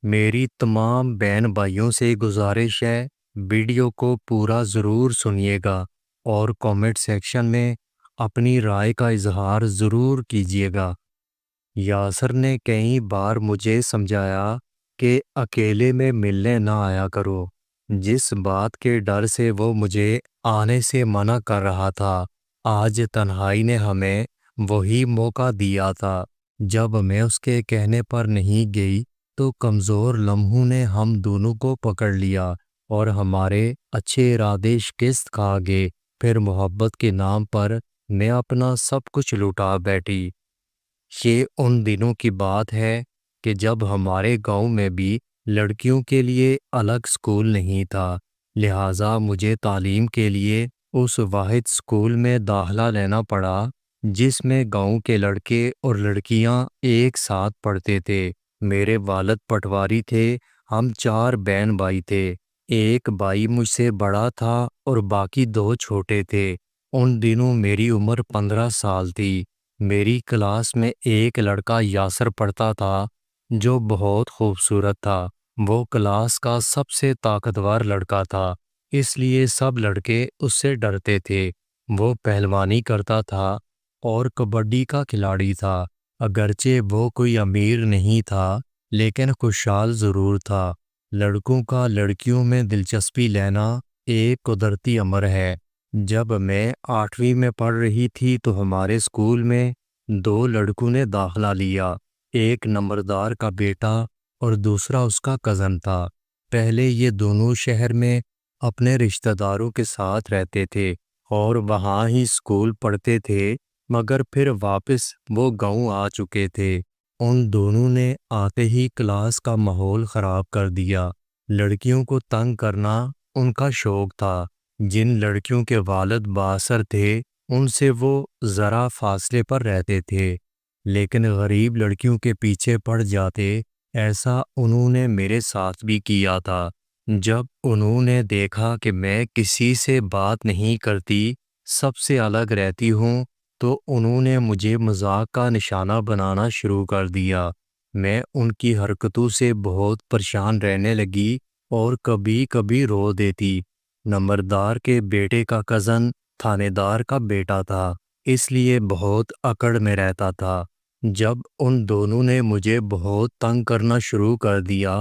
میری تمام بہن بھائیوں سے گزارش ہے، ویڈیو کو پورا ضرور سنیے گا اور کامنٹ سیکشن میں اپنی رائے کا اظہار ضرور کیجیے گا۔ یاسر نے کئی بار مجھے سمجھایا کہ اکیلے میں ملنے نہ آیا کرو، جس بات کے ڈر سے وہ مجھے آنے سے منع کر رہا تھا۔ آج تنہائی نے ہمیں وہی موقع دیا تھا۔ جب میں اس کے کہنے پر نہیں گئی تو کمزور لمحوں نے ہم دونوں کو پکڑ لیا اور ہمارے اچھے ارادے شکست کھا گئے۔ پھر محبت کے نام پر میں اپنا سب کچھ لٹا بیٹھی۔ یہ ان دنوں کی بات ہے کہ جب ہمارے گاؤں میں بھی لڑکیوں کے لیے الگ اسکول نہیں تھا، لہٰذا مجھے تعلیم کے لیے اس واحد اسکول میں داخلہ لینا پڑا جس میں گاؤں کے لڑکے اور لڑکیاں ایک ساتھ پڑھتے تھے۔ میرے والد پٹواری تھے، ہم 4 بہن بھائی تھے۔ ایک بھائی مجھ سے بڑا تھا اور باقی 2 چھوٹے تھے۔ ان دنوں میری عمر 15 سال تھی۔ میری کلاس میں ایک لڑکا یاسر پڑھتا تھا جو بہت خوبصورت تھا۔ وہ کلاس کا سب سے طاقتور لڑکا تھا، اس لیے سب لڑکے اس سے ڈرتے تھے۔ وہ پہلوانی کرتا تھا اور کبڈی کا کھلاڑی تھا۔ اگرچہ وہ کوئی امیر نہیں تھا لیکن خوشحال ضرور تھا۔ لڑکوں کا لڑکیوں میں دلچسپی لینا ایک قدرتی امر ہے۔ جب میں 8ویں میں پڑھ رہی تھی تو ہمارے اسکول میں 2 لڑکوں نے داخلہ لیا، ایک نمبردار کا بیٹا اور دوسرا اس کا کزن تھا۔ پہلے یہ دونوں شہر میں اپنے رشتہ داروں کے ساتھ رہتے تھے اور وہاں ہی اسکول پڑھتے تھے، مگر پھر واپس وہ گاؤں آ چکے تھے۔ ان دونوں نے آتے ہی کلاس کا ماحول خراب کر دیا۔ لڑکیوں کو تنگ کرنا ان کا شوق تھا۔ جن لڑکیوں کے والد بااثر تھے ان سے وہ ذرا فاصلے پر رہتے تھے، لیکن غریب لڑکیوں کے پیچھے پڑ جاتے۔ ایسا انہوں نے میرے ساتھ بھی کیا تھا۔ جب انہوں نے دیکھا کہ میں کسی سے بات نہیں کرتی، سب سے الگ رہتی ہوں، تو انہوں نے مجھے مذاق کا نشانہ بنانا شروع کر دیا۔ میں ان کی حرکتوں سے بہت پریشان رہنے لگی اور کبھی کبھی رو دیتی۔ نمبردار کے بیٹے کا کزن تھانے دار کا بیٹا تھا، اس لیے بہت اکڑ میں رہتا تھا۔ جب ان دونوں نے مجھے بہت تنگ کرنا شروع کر دیا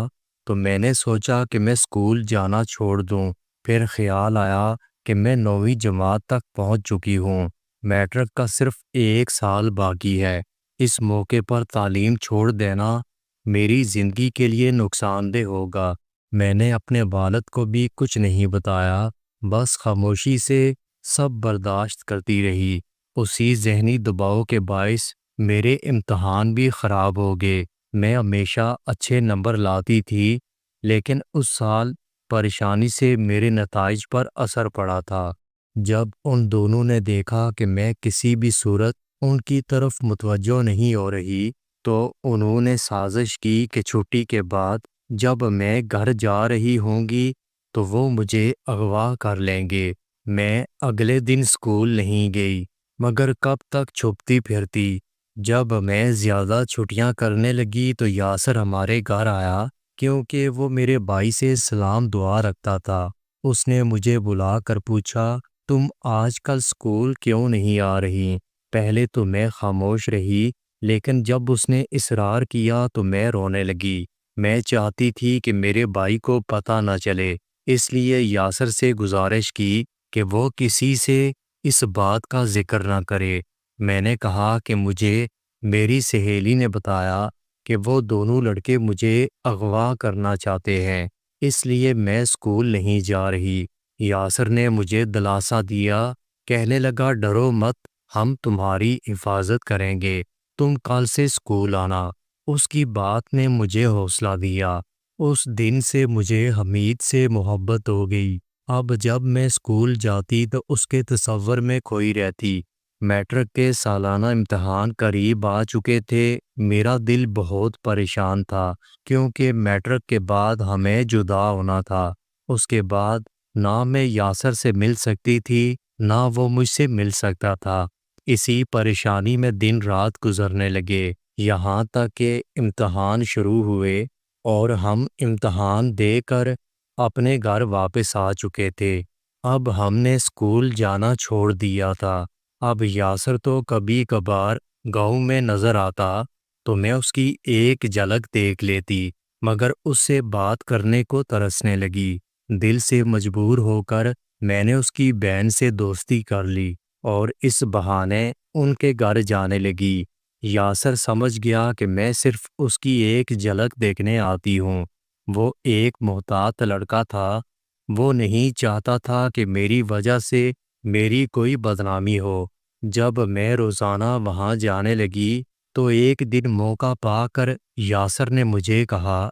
تو میں نے سوچا کہ میں اسکول جانا چھوڑ دوں۔ پھر خیال آیا کہ میں 9ویں جماعت تک پہنچ چکی ہوں، میٹرک کا صرف 1 سال باقی ہے۔ اس موقع پر تعلیم چھوڑ دینا میری زندگی کے لیے نقصان دہ ہوگا۔ میں نے اپنے والد کو بھی کچھ نہیں بتایا، بس خاموشی سے سب برداشت کرتی رہی۔ اسی ذہنی دباؤ کے باعث میرے امتحان بھی خراب ہو گئے۔ میں ہمیشہ اچھے نمبر لاتی تھی، لیکن اس سال پریشانی سے میرے نتائج پر اثر پڑا تھا۔ جب ان دونوں نے دیکھا کہ میں کسی بھی صورت ان کی طرف متوجہ نہیں ہو رہی، تو انہوں نے سازش کی کہ چھٹی کے بعد جب میں گھر جا رہی ہوں گی تو وہ مجھے اغوا کر لیں گے۔ میں اگلے دن اسکول نہیں گئی، مگر کب تک چھپتی پھرتی۔ جب میں زیادہ چھٹیاں کرنے لگی تو یاسر ہمارے گھر آیا، کیونکہ وہ میرے بھائی سے سلام دعا رکھتا تھا۔ اس نے مجھے بلا کر پوچھا، تم آج کل اسکول کیوں نہیں آ رہی؟ پہلے تو میں خاموش رہی، لیکن جب اس نے اصرار کیا تو میں رونے لگی۔ میں چاہتی تھی کہ میرے بھائی کو پتہ نہ چلے، اس لیے یاسر سے گزارش کی کہ وہ کسی سے اس بات کا ذکر نہ کرے۔ میں نے کہا کہ مجھے میری سہیلی نے بتایا کہ وہ دونوں لڑکے مجھے اغوا کرنا چاہتے ہیں، اس لیے میں اسکول نہیں جا رہی۔ یاسر نے مجھے دلاسا دیا، کہنے لگا ڈرو مت، ہم تمہاری حفاظت کریں گے، تم کل سے اسکول آنا۔ اس کی بات نے مجھے حوصلہ دیا۔ اس دن سے مجھے حمید سے محبت ہو گئی۔ اب جب میں اسکول جاتی تو اس کے تصور میں کھوئی رہتی۔ میٹرک کے سالانہ امتحان قریب آ چکے تھے۔ میرا دل بہت پریشان تھا، کیونکہ میٹرک کے بعد ہمیں جدا ہونا تھا۔ اس کے بعد نہ میں یاسر سے مل سکتی تھی، نہ وہ مجھ سے مل سکتا تھا۔ اسی پریشانی میں دن رات گزرنے لگے، یہاں تک کہ امتحان شروع ہوئے اور ہم امتحان دے کر اپنے گھر واپس آ چکے تھے۔ اب ہم نے اسکول جانا چھوڑ دیا تھا۔ اب یاسر تو کبھی کبھار گاؤں میں نظر آتا تو میں اس کی ایک جھلک دیکھ لیتی، مگر اس سے بات کرنے کو ترسنے لگی۔ دل سے مجبور ہو کر میں نے اس کی بہن سے دوستی کر لی اور اس بہانے ان کے گھر جانے لگی۔ یاسر سمجھ گیا کہ میں صرف اس کی ایک جھلک دیکھنے آتی ہوں۔ وہ ایک محتاط لڑکا تھا۔ وہ نہیں چاہتا تھا کہ میری وجہ سے میری کوئی بدنامی ہو۔ جب میں روزانہ وہاں جانے لگی تو ایک دن موقع پا کر یاسر نے مجھے کہا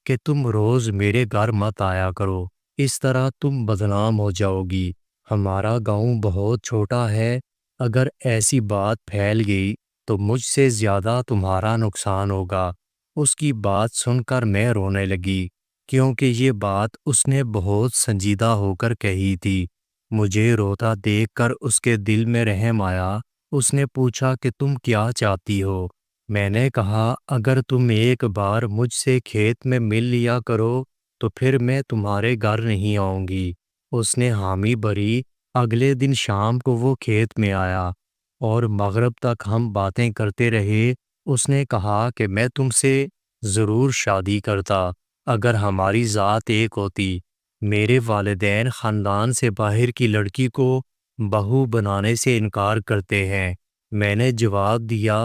کہ تم روز میرے گھر مت آیا کرو، اس طرح تم بدنام ہو جاؤ گی۔ ہمارا گاؤں بہت چھوٹا ہے، اگر ایسی بات پھیل گئی تو مجھ سے زیادہ تمہارا نقصان ہوگا۔ اس کی بات سن کر میں رونے لگی، کیونکہ یہ بات اس نے بہت سنجیدہ ہو کر کہی تھی۔ مجھے روتا دیکھ کر اس کے دل میں رحم آیا۔ اس نے پوچھا کہ تم کیا چاہتی ہو؟ میں نے کہا اگر تم ایک بار مجھ سے کھیت میں مل لیا کرو تو پھر میں تمہارے گھر نہیں آؤں گی۔ اس نے حامی بھری۔ اگلے دن شام کو وہ کھیت میں آیا اور مغرب تک ہم باتیں کرتے رہے۔ اس نے کہا کہ میں تم سے ضرور شادی کرتا اگر ہماری ذات ایک ہوتی۔ میرے والدین خاندان سے باہر کی لڑکی کو بہو بنانے سے انکار کرتے ہیں۔ میں نے جواب دیا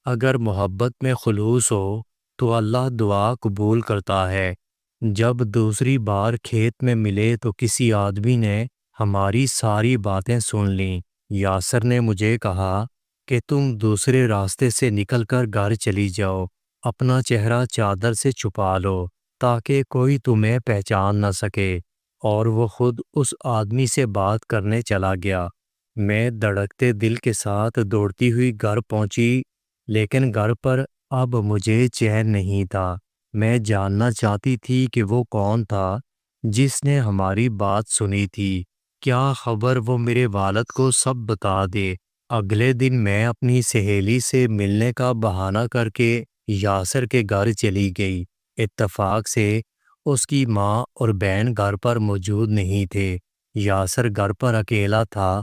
اگر محبت میں خلوص ہو تو اللہ دعا قبول کرتا ہے۔ جب دوسری بار کھیت میں ملے تو کسی آدمی نے ہماری ساری باتیں سن لیں۔ یاسر نے مجھے کہا کہ تم دوسرے راستے سے نکل کر گھر چلی جاؤ، اپنا چہرہ چادر سے چھپا لو تاکہ کوئی تمہیں پہچان نہ سکے، اور وہ خود اس آدمی سے بات کرنے چلا گیا۔ میں دھڑکتے دل کے ساتھ دوڑتی ہوئی گھر پہنچی، لیکن گھر پر اب مجھے چین نہیں تھا۔ میں جاننا چاہتی تھی کہ وہ کون تھا جس نے ہماری بات سنی تھی۔ کیا خبر وہ میرے والد کو سب بتا دے۔ اگلے دن میں اپنی سہیلی سے ملنے کا بہانہ کر کے یاسر کے گھر چلی گئی۔ اتفاق سے اس کی ماں اور بہن گھر پر موجود نہیں تھے۔ یاسر گھر پر اکیلا تھا۔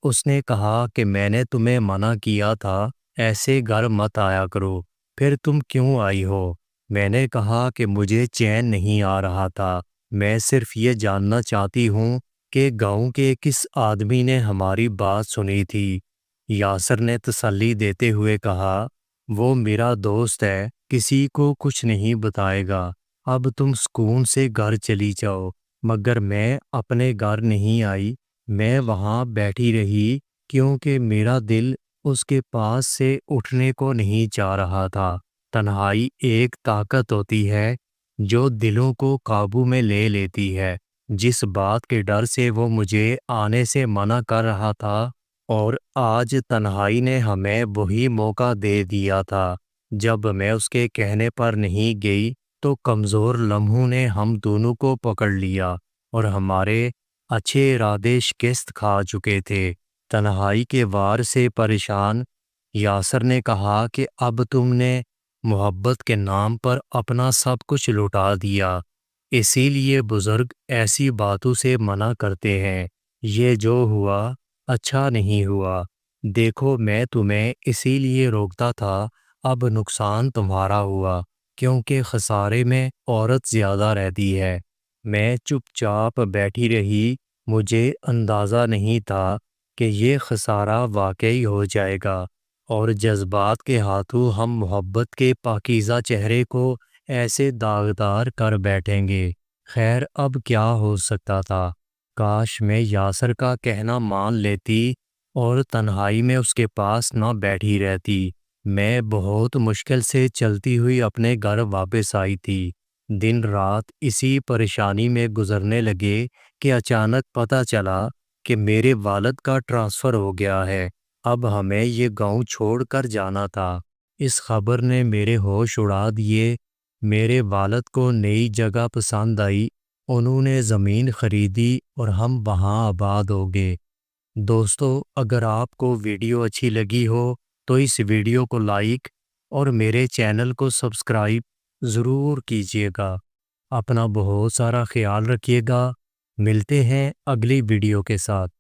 اس نے کہا کہ میں نے تمہیں منع کیا تھا ایسے گھر مت آیا کرو، پھر تم کیوں آئی ہو؟ میں نے کہا کہ مجھے چین نہیں آ رہا تھا، میں صرف یہ جاننا چاہتی ہوں کہ گاؤں کے کس آدمی نے ہماری بات سنی تھی۔ یاسر نے تسلی دیتے ہوئے کہا وہ میرا دوست ہے، کسی کو کچھ نہیں بتائے گا۔ اب تم سکون سے گھر چلی جاؤ۔ مگر میں اپنے گھر نہیں آئی، میں وہاں بیٹھی رہی کیونکہ میرا دل اس کے پاس سے اٹھنے کو نہیں چاہ رہا تھا۔ تنہائی ایک طاقت ہوتی ہے جو دلوں کو قابو میں لے لیتی ہے۔ جس بات کے ڈر سے وہ مجھے آنے سے منع کر رہا تھا، اور آج تنہائی نے ہمیں وہی موقع دے دیا تھا۔ جب میں اس کے کہنے پر نہیں گئی تو کمزور لمحوں نے ہم دونوں کو پکڑ لیا اور ہمارے اچھے ارادے شکست کھا چکے تھے۔ تنہائی کے وار سے پریشان یاسر نے کہا کہ اب تم نے محبت کے نام پر اپنا سب کچھ لوٹا دیا، اسی لیے بزرگ ایسی باتوں سے منع کرتے ہیں۔ یہ جو ہوا اچھا نہیں ہوا۔ دیکھو میں تمہیں اسی لیے روکتا تھا، اب نقصان تمہارا ہوا کیونکہ خسارے میں عورت زیادہ رہتی ہے۔ میں چپ چاپ بیٹھی رہی۔ مجھے اندازہ نہیں تھا کہ یہ خسارہ واقعی ہو جائے گا اور جذبات کے ہاتھوں ہم محبت کے پاکیزہ چہرے کو ایسے داغدار کر بیٹھیں گے۔ خیر اب کیا ہو سکتا تھا؟ کاش میں یاسر کا کہنا مان لیتی اور تنہائی میں اس کے پاس نہ بیٹھی رہتی۔ میں بہت مشکل سے چلتی ہوئی اپنے گھر واپس آئی تھی۔ دن رات اسی پریشانی میں گزرنے لگے کہ اچانک پتہ چلا کہ میرے والد کا ٹرانسفر ہو گیا ہے۔ اب ہمیں یہ گاؤں چھوڑ کر جانا تھا۔ اس خبر نے میرے ہوش اڑا دیے۔ میرے والد کو نئی جگہ پسند آئی، انہوں نے زمین خریدی اور ہم وہاں آباد ہو گئے۔ دوستو اگر آپ کو ویڈیو اچھی لگی ہو تو اس ویڈیو کو لائک اور میرے چینل کو سبسکرائب ضرور کیجیے گا۔ اپنا بہت سارا خیال رکھیے گا۔ ملتے ہیں اگلی ویڈیو کے ساتھ۔